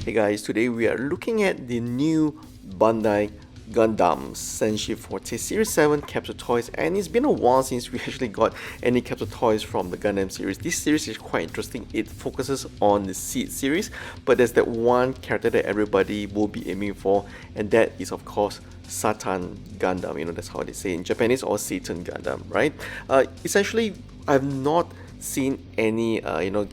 Hey guys, today we are looking at the new Bandai Gundam Senshi Forte Series 7 Capsule Toys, and it's been a while since we actually got any Capsule Toys from the Gundam series. This series is quite interesting. It focuses on the Seed series, but there's that one character that everybody will be aiming for, and that is of course Satan Gundam. You know, that's how they say in Japanese, or Satan Gundam, right? Essentially, I've not seen any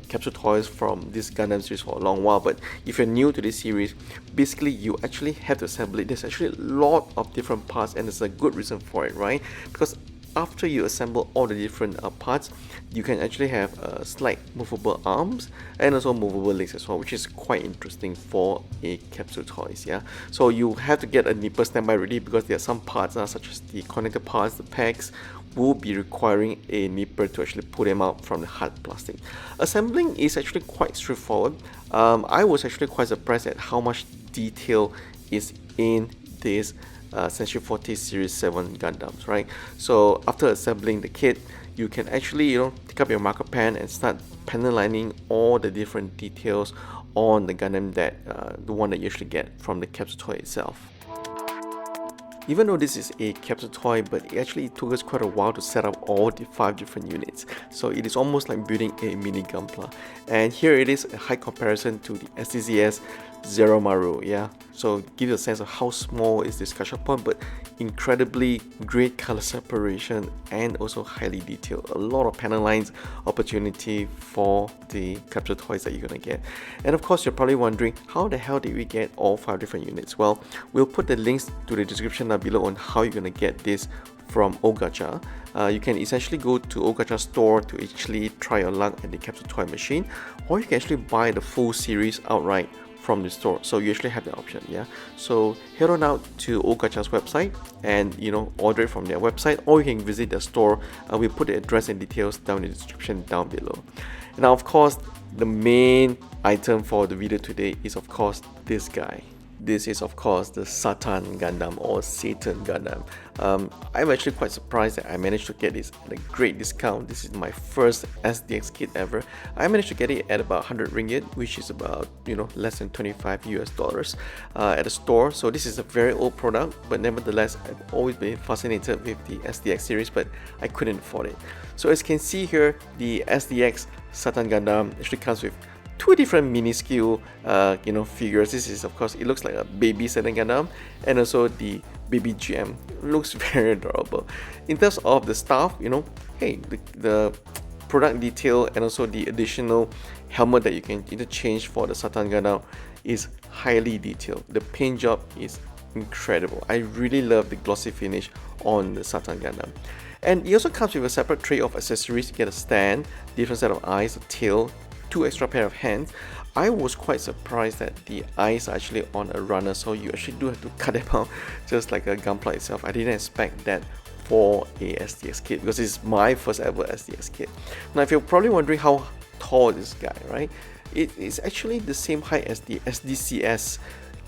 capsule toys from this Gundam series for a long while, but if you're new to this series, basically you actually have to assemble it. There's actually a lot of different parts, and there's a good reason for it, right? Because after you assemble all the different parts, you can actually have slight movable arms and also movable legs as well, which is quite interesting for a capsule toys. Yeah, so you have to get a nipper standby ready, because there are some parts such as the connector parts, the pegs, will be requiring a nipper to actually pull them out from the hard plastic. Assembling is actually quite straightforward. I was actually quite surprised at how much detail is in this Senshi Forte Series 7 Gundams, right? So after assembling the kit, you can actually take up your marker pen and start panel lining all the different details on the Gundam, that the one that you usually get from the capsule toy itself. Even though this is a capsule toy, but it actually took us quite a while to set up all the 5 different units. So it is almost like building a mini gunpla. And here it is, a high comparison to the SDX Zero Maru. Yeah, so give you a sense of how small is this gashapon, but incredibly great color separation and also highly detailed. A lot of panel lines opportunity for the capsule toys that you're gonna get. And of course, you're probably wondering, how the hell did we get all 5 different units? Well, we'll put the links to the description down below on how you're gonna get this from Ogacha. You can essentially go to Ogacha store to actually try your luck at the capsule toy machine, or you can actually buy the full series outright from the store. So you actually have the option. Yeah, so head on out to Ogacha's website and order it from their website, or you can visit the store. We'll put the address and details down in the description down below. Now, of course, the main item for the video today is of course this guy. This is of course the Satan Gundam, or Satan Gundam. I'm actually quite surprised that I managed to get this at a great discount. This is my first SDX kit ever. I managed to get it at about 100 ringgit, which is about less than 25 US dollars at a store. So this is a very old product, but nevertheless I've always been fascinated with the SDX series, but I couldn't afford it. So as you can see here, the SDX Satan Gundam actually comes with 2 different minuscule figures. This is of course, it looks like a baby Satan Gundam, and also the baby GM. Looks very adorable. In terms of the stuff, hey, the product detail and also the additional helmet that you can interchange for the Satan Gundam is highly detailed. The paint job is incredible. I really love the glossy finish on the Satan Gundam. And it also comes with a separate tray of accessories. You get a stand, different set of eyes, a tail, 2 extra pair of hands. I was quite surprised that the eyes are actually on a runner, so you actually do have to cut them out just like a gunpla itself. I didn't expect that for a SDX kit, because it's my first ever SDX kit. Now, if you're probably wondering how tall is this guy, right? It is actually the same height as the SDCS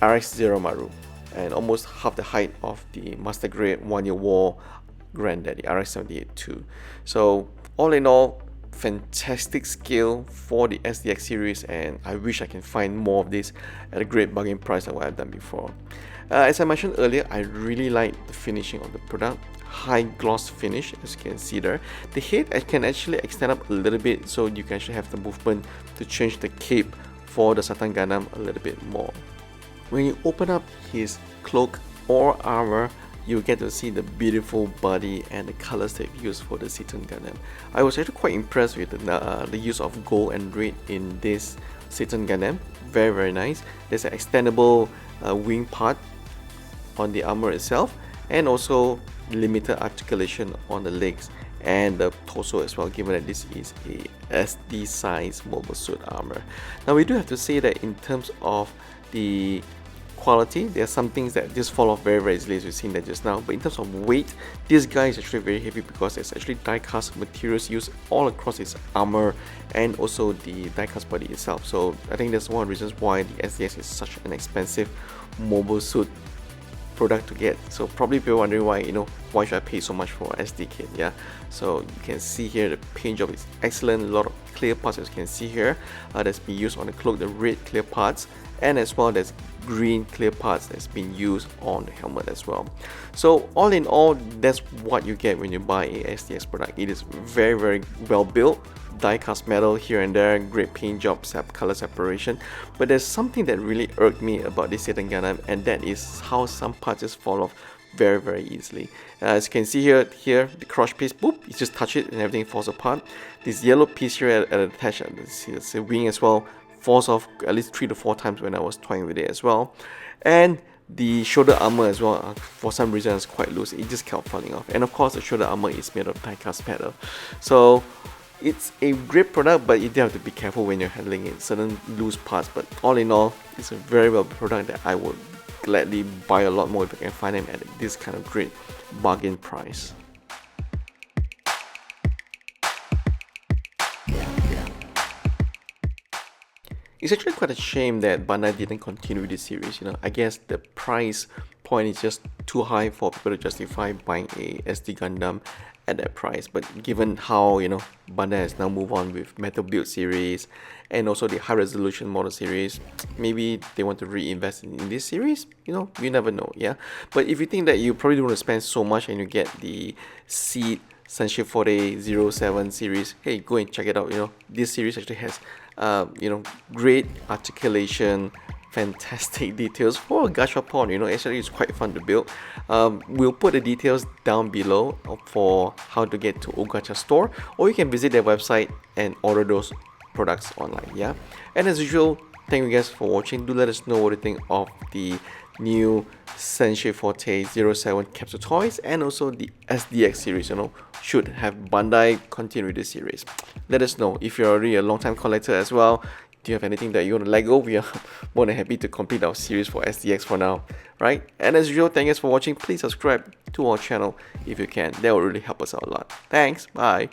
RX Zero Maru, and almost half the height of the Master Grade 1-year war granddaddy RX-78-2. So all in all, fantastic scale for the SDX series, and I wish I can find more of this at a great bargain price than what I've done before. As I mentioned earlier, I really like the finishing of the product. High gloss finish, as you can see there. The head can actually extend up a little bit, so you can actually have the movement to change the cape for the Satan Gundam a little bit more. When you open up his cloak or armor, you get to see the beautiful body and the colors they've used for the Satan Gundam. I was actually quite impressed with the use of gold and red in this Satan Gundam. Very, very nice. There's an extendable wing part on the armor itself, and also limited articulation on the legs and the torso as well, given that this is a SD size mobile suit armor. Now, we do have to say that in terms of the quality, there are some things that just fall off very, very easily, as we've seen that just now. But in terms of weight, this guy is actually very heavy, because there's actually die-cast materials used all across his armor and also the die-cast body itself. So I think that's one of the reasons why the SDX is such an expensive mobile suit product to get. So probably people wondering why, why should I pay so much for SD kit? Yeah, so you can see here the paint job is excellent. A lot of clear parts, as you can see here, that's been used on the cloak, the red clear parts, and as well there's green clear parts that's been used on the helmet as well. So all in all, that's what you get when you buy a SDX product. It is very well built, die cast metal here and there, great paint job, color separation. But there's something that really irked me about this Satan Gundam, and that is how some parts just fall off very easily. As you can see here, the crush piece, boop, you just touch it and everything falls apart. This yellow piece here at the attached, it's a wing as well, falls off at least 3 to 4 times when I was toying with it as well. And the shoulder armor as well, for some reason it's quite loose, it just kept falling off. And of course the shoulder armor is made of die-cast metal. So it's a great product, but you do have to be careful when you're handling it, certain loose parts. But all in all, it's a very well product that I would gladly buy a lot more if I can find them at this kind of great bargain price. It's actually quite a shame that Bandai didn't continue with this series. I guess the price point is just too high for people to justify buying a SD Gundam at that price. But given how Bandai has now moved on with Metal Build series and also the high resolution model series, maybe they want to reinvest in this series. You never know, yeah. But if you think that you probably don't want to spend so much and you get the Seed Senshi Forte 07 series, hey, go and check it out. This series actually has great articulation, fantastic details for a gashapon. Actually it's quite fun to build. We'll put the details down below for how to get to Ogacha store, or you can visit their website and order those products online, yeah. And as usual, thank you guys for watching. Do let us know what you think of the new Senshi Forte 07 Capsule Toys and also the SDX series. Should have Bandai continue this series. Let us know. If you're already a long-time collector as well, do you have anything that you want to let go? We are more than happy to complete our series for SDX for now, right? And as usual, thank you guys for watching. Please subscribe to our channel if you can. That will really help us out a lot. Thanks. Bye.